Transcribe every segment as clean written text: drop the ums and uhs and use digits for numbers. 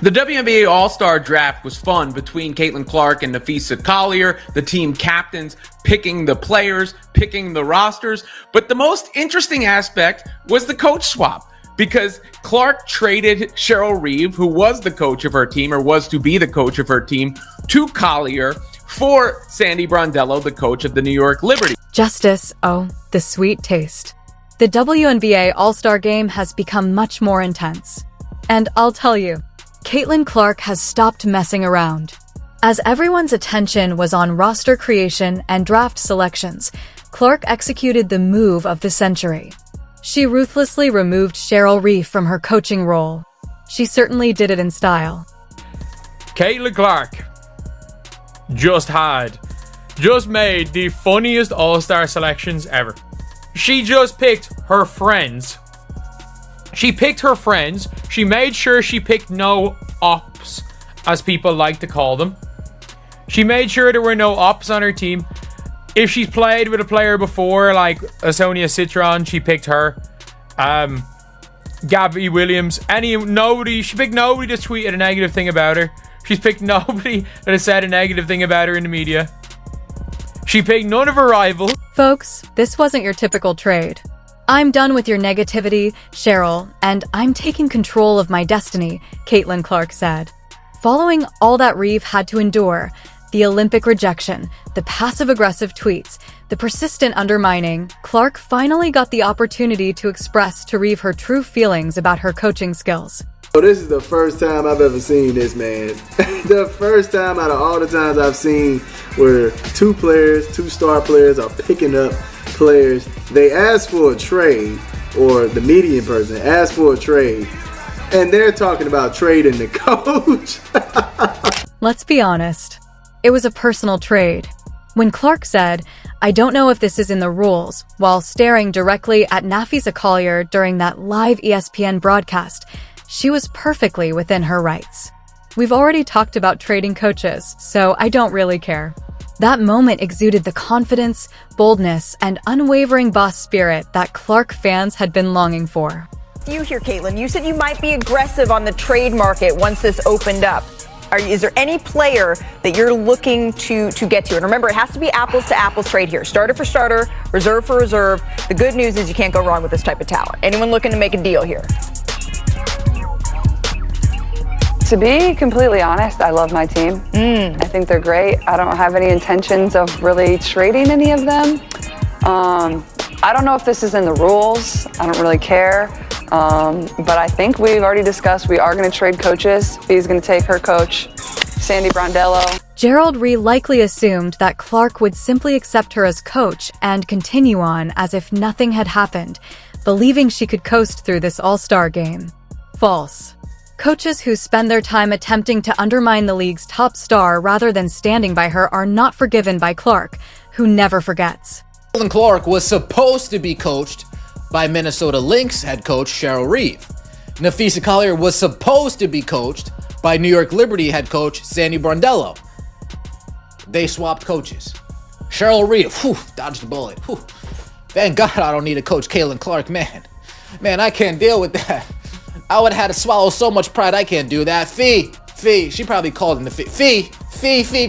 The WNBA All-Star draft was fun between Caitlin Clark and Nafisa Collier, the team captains picking the players, picking the rosters. But the most interesting aspect was the coach swap, because Clark traded Cheryl Reeve, who was the coach of her team, or was to be the coach of her team, to Collier for Sandy Brondello, the coach of the New York Liberty. Justice, oh, the sweet taste. The WNBA All-Star game has become much more intense. And I'll tell you, Caitlin Clark has stopped messing around. As everyone's attention was on roster creation and draft selections, Clark executed the move of the century. She ruthlessly removed Cheryl Reeve from her coaching role. She certainly did it in style. Caitlin Clark just made the funniest All-Star selections ever. She just picked her friends. She picked her friends. She made sure she picked no ops, as people like to call them. She made sure there were no ops on her team. If she's played with a player before, like Sonia Citron, she picked her. Gabby Williams. She picked nobody that tweeted a negative thing about her. She's picked nobody that has said a negative thing about her in the media. She picked none of her rivals. Folks, this wasn't your typical trade. I'm done with your negativity, Cheryl, and I'm taking control of my destiny, Caitlin Clark said. Following all that Reeve had to endure, the Olympic rejection, the passive-aggressive tweets, the persistent undermining, Clark finally got the opportunity to express to Reeve her true feelings about her coaching skills. So this is the first time I've ever seen this, man. The first time out of all the times I've seen where two star players are picking up players. They ask for a trade, or the median person asks for a trade, and they're talking about trading the coach. Let's be honest. It was a personal trade. When Clark said, "I don't know if this is in the rules," while staring directly at Nafisa Collier during that live ESPN broadcast, she was perfectly within her rights. We've already talked about trading coaches, so I don't really care. That moment exuded the confidence, boldness, and unwavering boss spirit that Clark fans had been longing for. You here, Caitlin. You said you might be aggressive on the trade market once this opened up. Is there any player that you're looking to get to? And remember, it has to be apples to apples trade here. Starter for starter, reserve for reserve. The good news is you can't go wrong with this type of talent. Anyone looking to make a deal here? To be completely honest, I love my team. I think they're great. I don't have any intentions of really trading any of them. I don't know if this is in the rules. I don't really care. But I think we've already discussed we are going to trade coaches. Fee's going to take her coach, Sandy Brondello. Gerald Ree likely assumed that Clark would simply accept her as coach and continue on as if nothing had happened, believing she could coast through this all-star game. False. Coaches who spend their time attempting to undermine the league's top star rather than standing by her are not forgiven by Clark, who never forgets. Caitlin Clark was supposed to be coached by Minnesota Lynx head coach Cheryl Reeve. Nafisa Collier was supposed to be coached by New York Liberty head coach Sandy Brondello. They swapped coaches. Cheryl Reeve, dodged the bullet. Thank God I don't need to coach Caitlin Clark, man. Man, I can't deal with that. I would have had to swallow so much pride, I can't do that. Fee, she probably called in the Fee,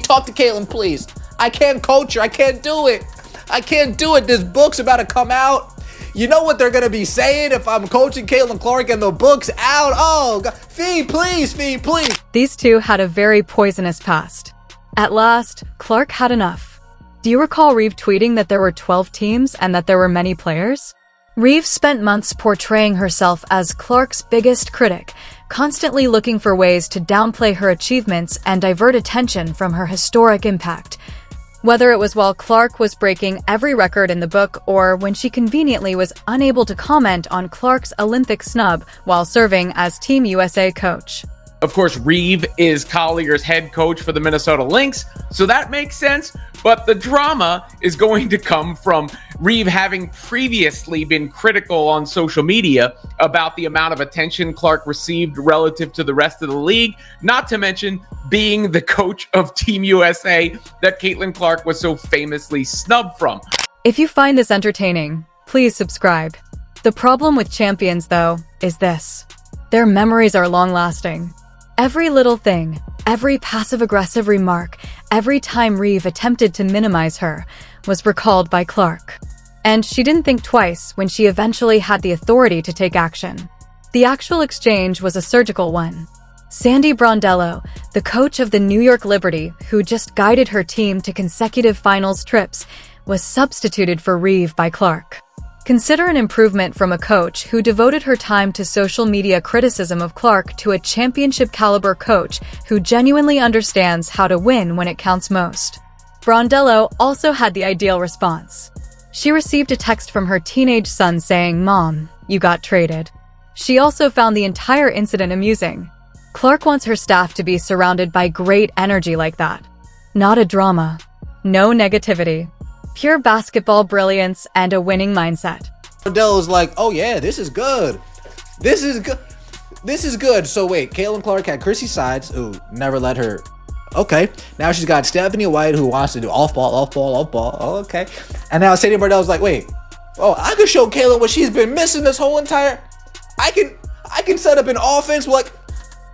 talk to Caitlin, please. I can't coach her, I can't do it. This book's about to come out. You know what they're going to be saying if I'm coaching Caitlin Clark and the book's out? Oh, God. Fee, please. These two had a very poisonous past. At last, Clark had enough. Do you recall Reeve tweeting that there were 12 teams and that there were many players? Reeve spent months portraying herself as Clark's biggest critic, constantly looking for ways to downplay her achievements and divert attention from her historic impact. Whether it was while Clark was breaking every record in the book or when she conveniently was unable to comment on Clark's Olympic snub while serving as Team USA coach. Of course, Reeve is Collier's head coach for the Minnesota Lynx, so that makes sense. But the drama is going to come from Reeve having previously been critical on social media about the amount of attention Clark received relative to the rest of the league, not to mention being the coach of Team USA that Caitlin Clark was so famously snubbed from. If you find this entertaining, please subscribe. The problem with champions, though, is this. Their memories are long-lasting. Every little thing, every passive-aggressive remark, every time Reeve attempted to minimize her, was recalled by Clark. And she didn't think twice when she eventually had the authority to take action. The actual exchange was a surgical one. Sandy Brondello, the coach of the New York Liberty, who just guided her team to consecutive finals trips, was substituted for Reeve by Clark. Consider an improvement from a coach who devoted her time to social media criticism of Clark to a championship-caliber coach who genuinely understands how to win when it counts most. Brondello also had the ideal response. She received a text from her teenage son saying, "Mom, you got traded." She also found the entire incident amusing. Clark wants her staff to be surrounded by great energy like that. Not a drama. No negativity. Pure basketball brilliance and a winning mindset. Brondello's like, oh yeah, this is good. This is good. This is good. So wait, Caitlin Clark had Chrissy Sides, who never let her. Okay. Now she's got Stephanie White, who wants to do off ball. Oh, okay. And now Sadie Brondello's like, wait, oh, I could show Caitlin what she's been missing this whole entire. I can set up an offense like,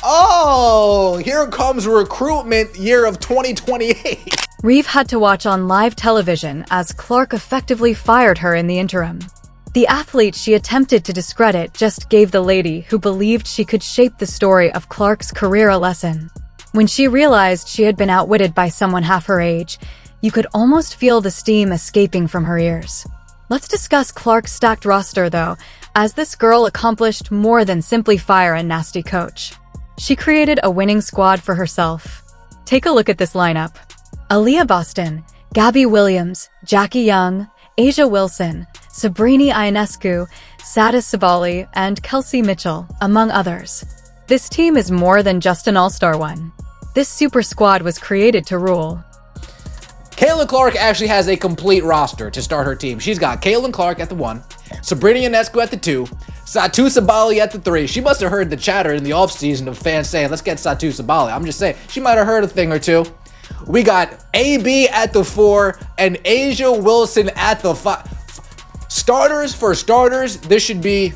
oh, here comes recruitment year of 2028. Reeve had to watch on live television as Clark effectively fired her in the interim. The athlete she attempted to discredit just gave the lady who believed she could shape the story of Clark's career a lesson. When she realized she had been outwitted by someone half her age, you could almost feel the steam escaping from her ears. Let's discuss Clark's stacked roster, though, as this girl accomplished more than simply fire a nasty coach. She created a winning squad for herself. Take a look at this lineup. Aaliyah Boston, Gabby Williams, Jackie Young, Asia Wilson, Sabrina Ionescu, Sada Sabali, and Kelsey Mitchell, among others. This team is more than just an all-star one. This super squad was created to rule. Caitlin Clark actually has a complete roster to start her team. She's got Caitlin Clark at the 1, Sabrina Ionescu at the 2, Satu Sabali at the 3. She must have heard the chatter in the offseason of fans saying, let's get Satu Sabali. I'm just saying, she might have heard a thing or two. We got AB at the 4 and Asia Wilson at the 5. Starters for starters, this should be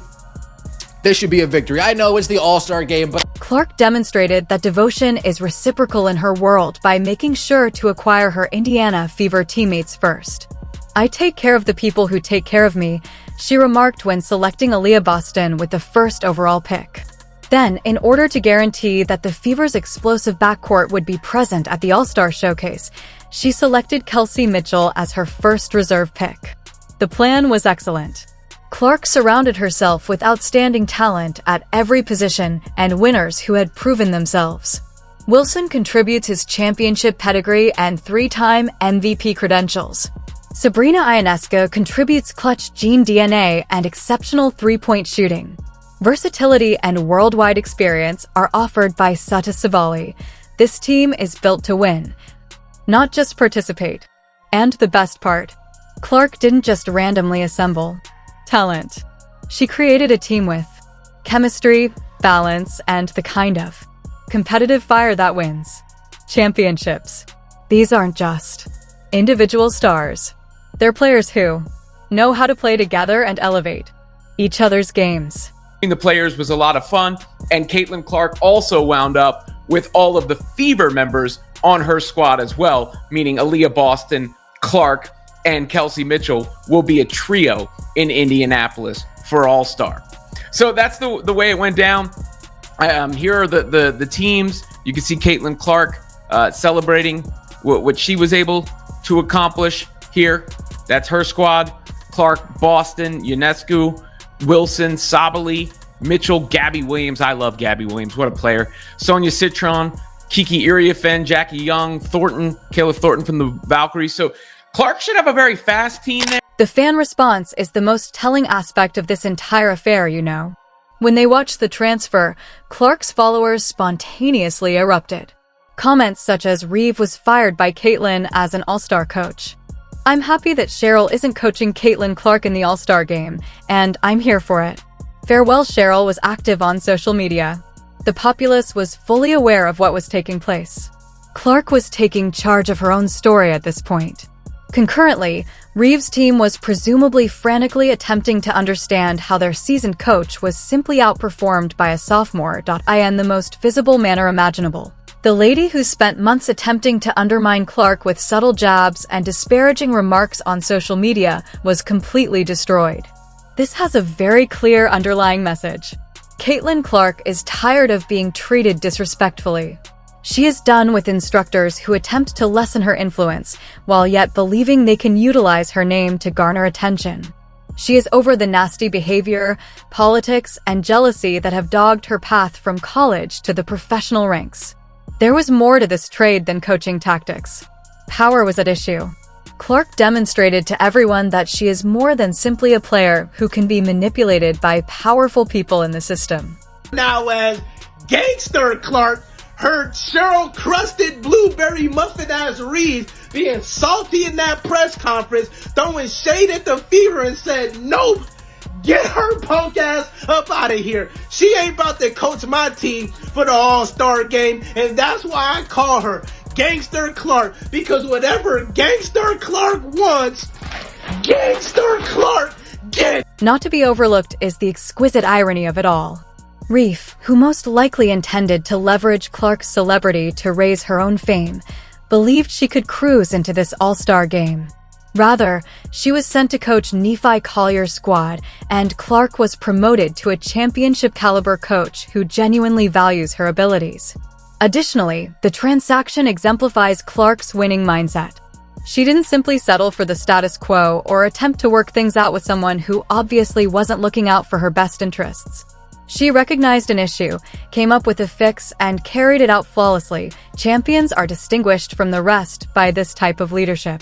a victory. I know it's the All-Star game, but Clark demonstrated that devotion is reciprocal in her world by making sure to acquire her Indiana Fever teammates first. "I take care of the people who take care of me," she remarked when selecting Aaliyah Boston with the first overall pick. Then, in order to guarantee that the Fever's explosive backcourt would be present at the All-Star Showcase, she selected Kelsey Mitchell as her first reserve pick. The plan was excellent. Clark surrounded herself with outstanding talent at every position and winners who had proven themselves. Wilson contributes his championship pedigree and 3-time MVP credentials. Sabrina Ionescu contributes clutch gene DNA and exceptional three-point shooting. Versatility and worldwide experience are offered by Sata Sabali. This team is built to win, not just participate. And the best part, Clark didn't just randomly assemble talent. She created a team with chemistry, balance, and the kind of competitive fire that wins championships. These aren't just individual stars. They're players who know how to play together and elevate each other's games. The players was a lot of fun, and Caitlin Clark also wound up with all of the Fever members on her squad as well, meaning Aaliyah Boston, Clark, and Kelsey Mitchell will be a trio in Indianapolis for All-Star. So that's the way it went down. Here are the teams. You can see Caitlin Clark celebrating what she was able to accomplish here. That's her squad. Clark, Boston, Ionescu, Wilson, Sabali, Mitchell, Gabby Williams. I love Gabby Williams. What a player. Sonia Citron, Kiki Iriafen, Jackie Young, Thornton, Kayla Thornton from the Valkyries. So Clark should have a very fast team there. The fan response is the most telling aspect of this entire affair, you know. When they watched the transfer, Clark's followers spontaneously erupted. Comments such as Reeve was fired by Caitlin as an All-Star coach. I'm happy that Cheryl isn't coaching Caitlin Clark in the All-Star game, and I'm here for it. Farewell Cheryl was active on social media. The populace was fully aware of what was taking place. Clark was taking charge of her own story at this point. Concurrently, Reeves' team was presumably frantically attempting to understand how their seasoned coach was simply outperformed by a sophomore. In the most visible manner imaginable. The lady who spent months attempting to undermine Clark with subtle jabs and disparaging remarks on social media was completely destroyed. This has a very clear underlying message. Caitlin Clark is tired of being treated disrespectfully. She is done with instructors who attempt to lessen her influence, while yet believing they can utilize her name to garner attention. She is over the nasty behavior, politics, and jealousy that have dogged her path from college to the professional ranks. There was more to this trade than coaching tactics. Power was at issue. Clark demonstrated to everyone that she is more than simply a player who can be manipulated by powerful people in the system. Now as Gangster Clark heard Cheryl Crusted Blueberry Muffin ass Reeves being salty in that press conference, throwing shade at the Fever and said, nope, get her punk ass up out of here. She ain't about to coach my team for the All-Star game, and that's why I call her Gangster Clark, because whatever Gangster Clark wants, Gangster Clark gets. Not to be overlooked is the exquisite irony of it all. Reef, who most likely intended to leverage Clark's celebrity to raise her own fame, believed she could cruise into this All-Star game. Rather, she was sent to coach Nephi Collier's squad, and Clark was promoted to a championship-caliber coach who genuinely values her abilities. Additionally, the transaction exemplifies Clark's winning mindset. She didn't simply settle for the status quo or attempt to work things out with someone who obviously wasn't looking out for her best interests. She recognized an issue, came up with a fix, and carried it out flawlessly. Champions are distinguished from the rest by this type of leadership.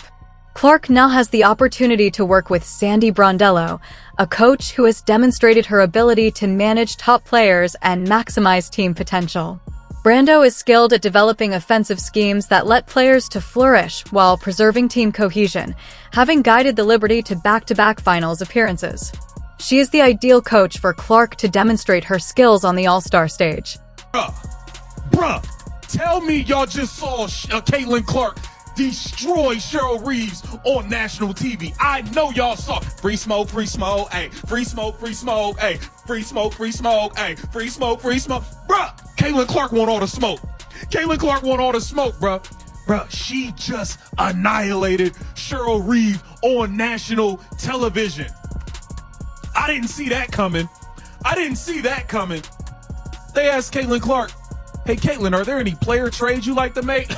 Clark now has the opportunity to work with Sandy Brondello, a coach who has demonstrated her ability to manage top players and maximize team potential. Brando is skilled at developing offensive schemes that let players to flourish while preserving team cohesion, having guided the Liberty to back-to-back finals appearances. She is the ideal coach for Clark to demonstrate her skills on the All-Star stage. Bruh, tell me y'all just saw Caitlin Clark destroy Cheryl Reeves on national TV. I know y'all saw free smoke, ayy, free smoke, ayy, free smoke, ayy, free smoke. Bruh, Caitlin Clark want all the smoke. Caitlin Clark want all the smoke, bruh. Bruh, she just annihilated Cheryl Reeves on national television. I didn't see that coming. They asked Caitlin Clark, hey, Caitlin, are there any player trades you like to make?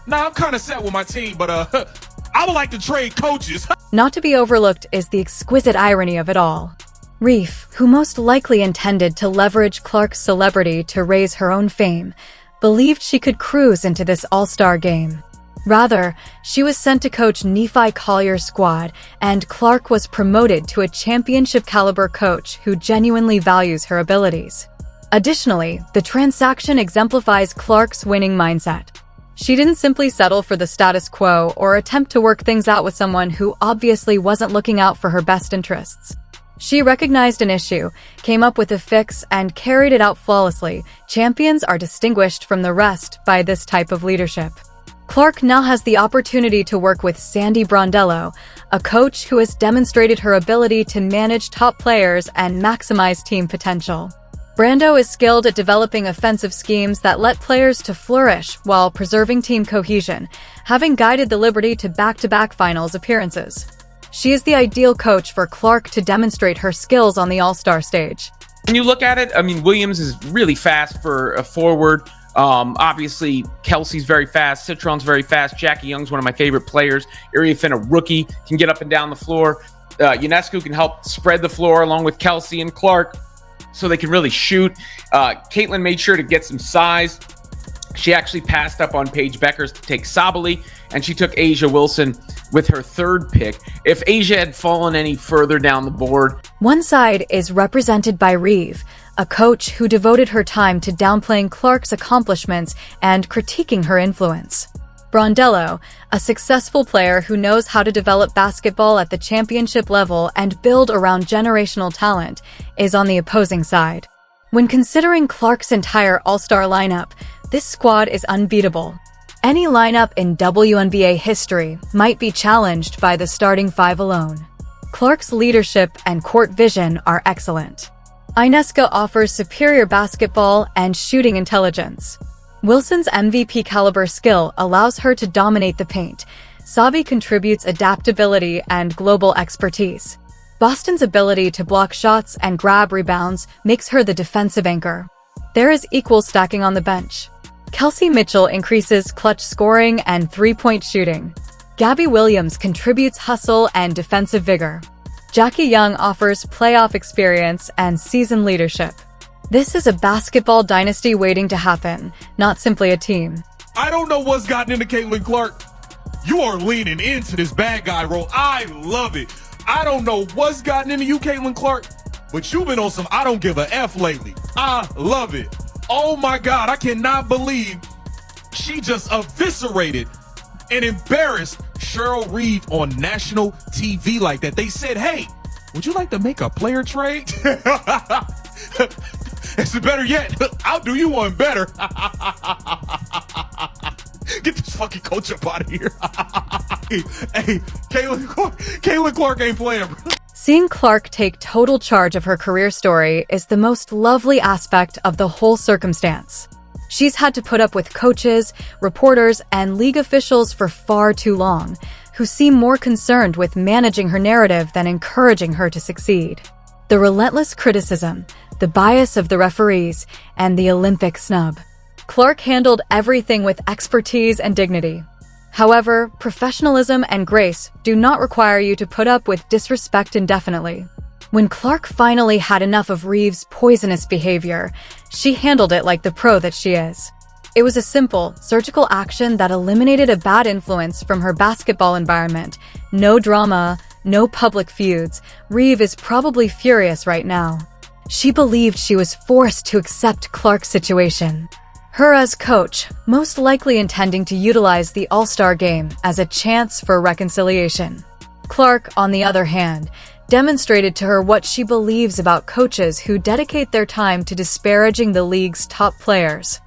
Nah, I'm kind of set with my team, but I would like to trade coaches. Not to be overlooked is the exquisite irony of it all. Reef, who most likely intended to leverage Clark's celebrity to raise her own fame, believed she could cruise into this All-Star game. Rather, she was sent to coach Nephi Collier's squad, and Clark was promoted to a championship-caliber coach who genuinely values her abilities. Additionally, the transaction exemplifies Clark's winning mindset. She didn't simply settle for the status quo or attempt to work things out with someone who obviously wasn't looking out for her best interests. She recognized an issue, came up with a fix, and carried it out flawlessly. Champions are distinguished from the rest by this type of leadership. Clark now has the opportunity to work with Sandy Brondello, a coach who has demonstrated her ability to manage top players and maximize team potential. Brando is skilled at developing offensive schemes that let players to flourish while preserving team cohesion, having guided the Liberty to back-to-back finals appearances. She is the ideal coach for Clark to demonstrate her skills on the All-Star stage. When you look at it, I mean, Williams is really fast for a forward. Obviously, Kelsey's very fast. Citron's very fast. Jackie Young's one of my favorite players. Iriafin, a rookie, can get up and down the floor. Ionescu can help spread the floor along with Kelsey and Clark so they can really shoot. Caitlin made sure to get some size. She actually passed up on Paige Beckers to take Sabali, and she took Asia Wilson with her third pick. If Asia had fallen any further down the board. One side is represented by Reeve, a coach who devoted her time to downplaying Clark's accomplishments and critiquing her influence. Brondello, a successful player who knows how to develop basketball at the championship level and build around generational talent, is on the opposing side. When considering Clark's entire All-Star lineup, this squad is unbeatable. Any lineup in WNBA history might be challenged by the starting five alone. Clark's leadership and court vision are excellent. Inesca offers superior basketball and shooting intelligence. Wilson's MVP-caliber skill allows her to dominate the paint. Savi contributes adaptability and global expertise. Boston's ability to block shots and grab rebounds makes her the defensive anchor. There is equal stacking on the bench. Kelsey Mitchell increases clutch scoring and three-point shooting. Gabby Williams contributes hustle and defensive vigor. Jackie Young offers playoff experience and seasoned leadership. This is a basketball dynasty waiting to happen, not simply a team. I don't know what's gotten into Caitlin Clark. You are leaning into this bad guy role. I love it. I don't know what's gotten into you, Caitlin Clark, but you've been on some I don't give a F lately. I love it. Oh my God, I cannot believe she just eviscerated and embarrassed Cheryl Reeve on national TV like that. They said, hey, would you like to make a player trade? It's better yet, I'll do you one better. Get this fucking coach up out of here. Hey, Caitlin Clark ain't playing, bro. Seeing Clark take total charge of her career story is the most lovely aspect of the whole circumstance. She's had to put up with coaches, reporters, and league officials for far too long, who seem more concerned with managing her narrative than encouraging her to succeed. The relentless criticism, the bias of the referees, and the Olympic snub. Clark handled everything with expertise and dignity. However, professionalism and grace do not require you to put up with disrespect indefinitely. When Clark finally had enough of Reeve's poisonous behavior, she handled it like the pro that she is. It was a simple, surgical action that eliminated a bad influence from her basketball environment. No drama, no public feuds. Reeve is probably furious right now. She believed she was forced to accept Clark's situation. Her as coach, most likely intending to utilize the All-Star game as a chance for reconciliation. Clark, on the other hand, demonstrated to her what she believes about coaches who dedicate their time to disparaging the league's top players.